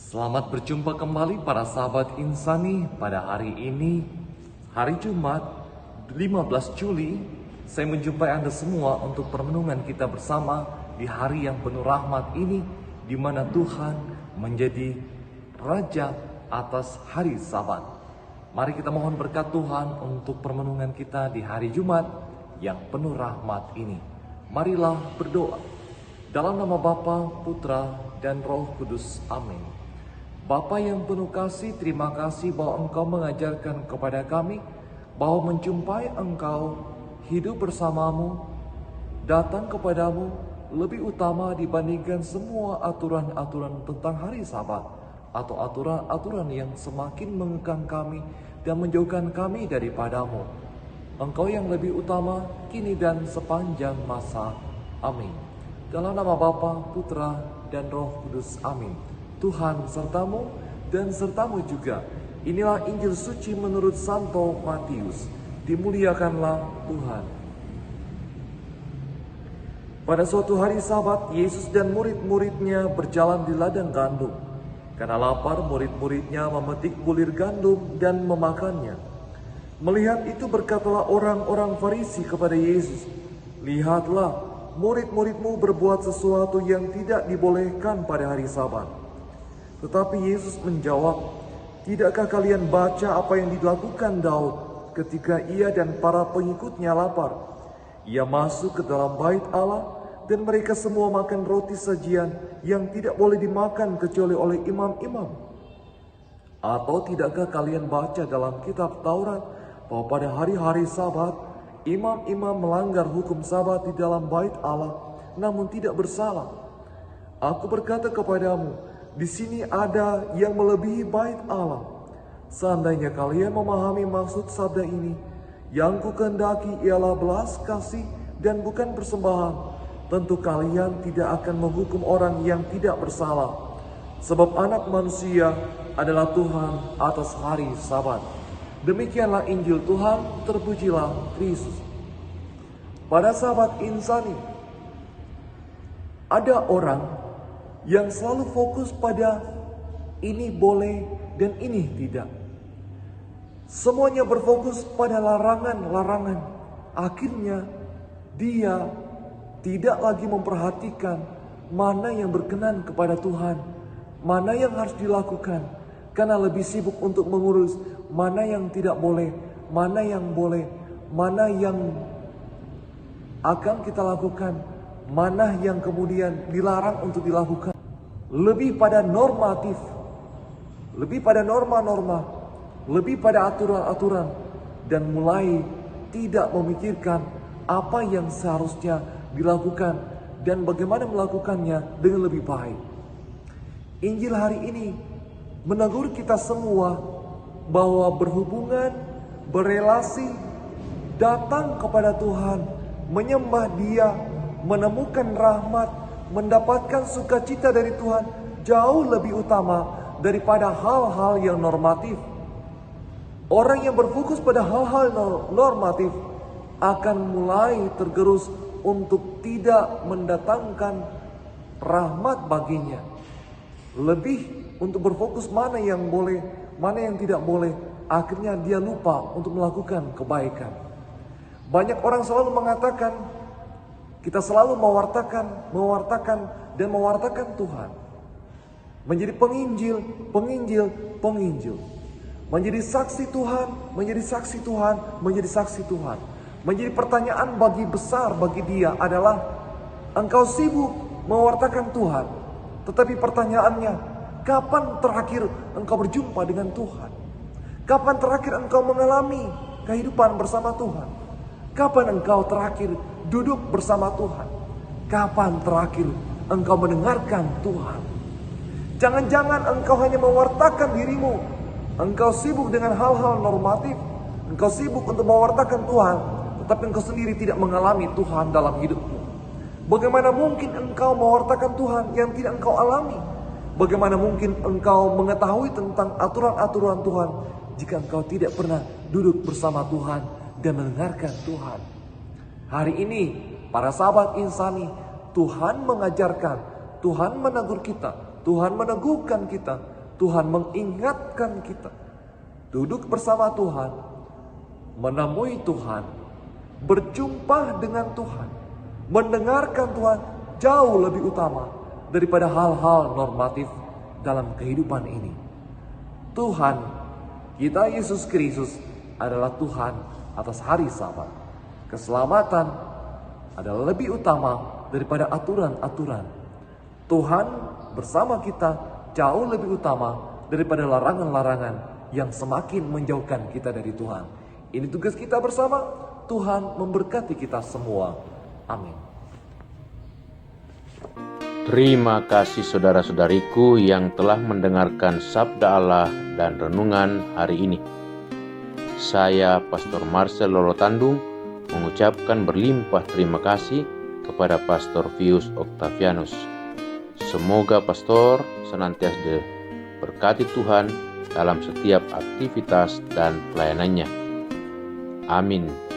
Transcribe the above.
Selamat berjumpa kembali para sahabat Insani pada hari ini, hari Jumat 15 Juli. Saya menjumpai Anda semua untuk permenungan kita bersama di hari yang penuh rahmat ini, di mana Tuhan menjadi Raja atas hari Sabat. Mari kita mohon berkat Tuhan untuk permenungan kita di hari Jumat yang penuh rahmat ini. Marilah berdoa. Dalam nama Bapa, Putra, dan Roh Kudus. Amin. Bapa yang penuh kasih, terima kasih bahwa Engkau mengajarkan kepada kami bahwa menjumpai Engkau, hidup bersamamu, datang kepadamu lebih utama dibandingkan semua aturan-aturan tentang hari Sabat atau aturan-aturan yang semakin mengekang kami dan menjauhkan kami daripadamu. Engkau yang lebih utama kini dan sepanjang masa. Amin. Dalam nama Bapa, Putra, dan Roh Kudus. Amin. Tuhan sertamu dan sertamu juga. Inilah Injil suci menurut Santo Matius. Dimuliakanlah Tuhan. Pada suatu hari Sabat, Yesus dan murid-muridnya berjalan di ladang gandum. Karena lapar, murid-muridnya memetik bulir gandum dan memakannya. Melihat itu berkatalah orang-orang Farisi kepada Yesus, "Lihatlah, murid-muridmu berbuat sesuatu yang tidak dibolehkan pada hari Sabat." Tetapi Yesus menjawab, "Tidakkah kalian baca apa yang dilakukan Daud ketika ia dan para pengikutnya lapar? Ia masuk ke dalam bait Allah dan mereka semua makan roti sajian yang tidak boleh dimakan kecuali oleh imam-imam. Atau tidakkah kalian baca dalam kitab Taurat bahwa pada hari-hari Sabat imam-imam melanggar hukum Sabat di dalam bait Allah namun tidak bersalah? Aku berkata kepadamu, di sini ada yang melebihi bait Allah. Seandainya kalian memahami maksud sabda ini, yang kukehendaki ialah belas kasih dan bukan persembahan, tentu kalian tidak akan menghukum orang yang tidak bersalah. Sebab anak manusia adalah Tuhan atas hari Sabat." Demikianlah Injil Tuhan, terpujilah Kristus. Pada sahabat Insani, ada orang yang selalu fokus pada ini boleh dan ini tidak. Semuanya berfokus pada larangan-larangan. Akhirnya dia tidak lagi memperhatikan mana yang berkenan kepada Tuhan, mana yang harus dilakukan, karena lebih sibuk untuk mengurus mana yang tidak boleh, mana yang boleh, mana yang akan kita lakukan, mana yang kemudian dilarang untuk dilakukan. Lebih pada normatif, lebih pada norma-norma, lebih pada aturan-aturan, dan mulai tidak memikirkan apa yang seharusnya dilakukan dan bagaimana melakukannya dengan lebih baik. Injil hari ini menegur kita semua bahwa berhubungan, berelasi, datang kepada Tuhan, menyembah Dia, menemukan rahmat, mendapatkan sukacita dari Tuhan jauh lebih utama daripada hal-hal yang normatif. Orang yang berfokus pada hal-hal normatif akan mulai tergerus untuk tidak mendatangkan rahmat baginya. Lebih untuk berfokus mana yang boleh, mana yang tidak boleh. Akhirnya dia lupa untuk melakukan kebaikan. Banyak orang selalu mengatakan, kita selalu mewartakan Tuhan. Menjadi penginjil. Menjadi saksi Tuhan. Menjadi pertanyaan besar bagi dia adalah, engkau sibuk mewartakan Tuhan. Tetapi pertanyaannya, kapan terakhir engkau berjumpa dengan Tuhan? Kapan terakhir engkau mengalami kehidupan bersama Tuhan? Kapan engkau terakhir duduk bersama Tuhan? Kapan terakhir engkau mendengarkan Tuhan? Jangan-jangan engkau hanya mewartakan dirimu. Engkau sibuk dengan hal-hal normatif. Engkau sibuk untuk mewartakan Tuhan, tetapi engkau sendiri tidak mengalami Tuhan dalam hidupmu. Bagaimana mungkin engkau mewartakan Tuhan yang tidak engkau alami? Bagaimana mungkin engkau mengetahui tentang aturan-aturan Tuhan jika engkau tidak pernah duduk bersama Tuhan dan mendengarkan Tuhan? Hari ini, para sahabat Insani, Tuhan mengajarkan, Tuhan menegur kita, Tuhan meneguhkan kita Tuhan mengingatkan kita duduk bersama Tuhan, menemui Tuhan, berjumpa dengan Tuhan, mendengarkan Tuhan jauh lebih utama daripada hal-hal normatif dalam kehidupan ini. Tuhan kita Yesus Kristus adalah Tuhan atas hari Sabat. Keselamatan adalah lebih utama daripada aturan-aturan. Tuhan bersama kita jauh lebih utama daripada larangan-larangan yang semakin menjauhkan kita dari Tuhan. Ini tugas kita bersama. Tuhan memberkati kita semua. Amin. Terima kasih saudara-saudariku yang telah mendengarkan sabda Allah dan renungan hari ini. Saya Pastor Marcel Lolotandung mengucapkan berlimpah terima kasih kepada Pastor Vius Octavianus. Semoga Pastor senantiasa diberkati Tuhan dalam setiap aktivitas dan pelayanannya. Amin.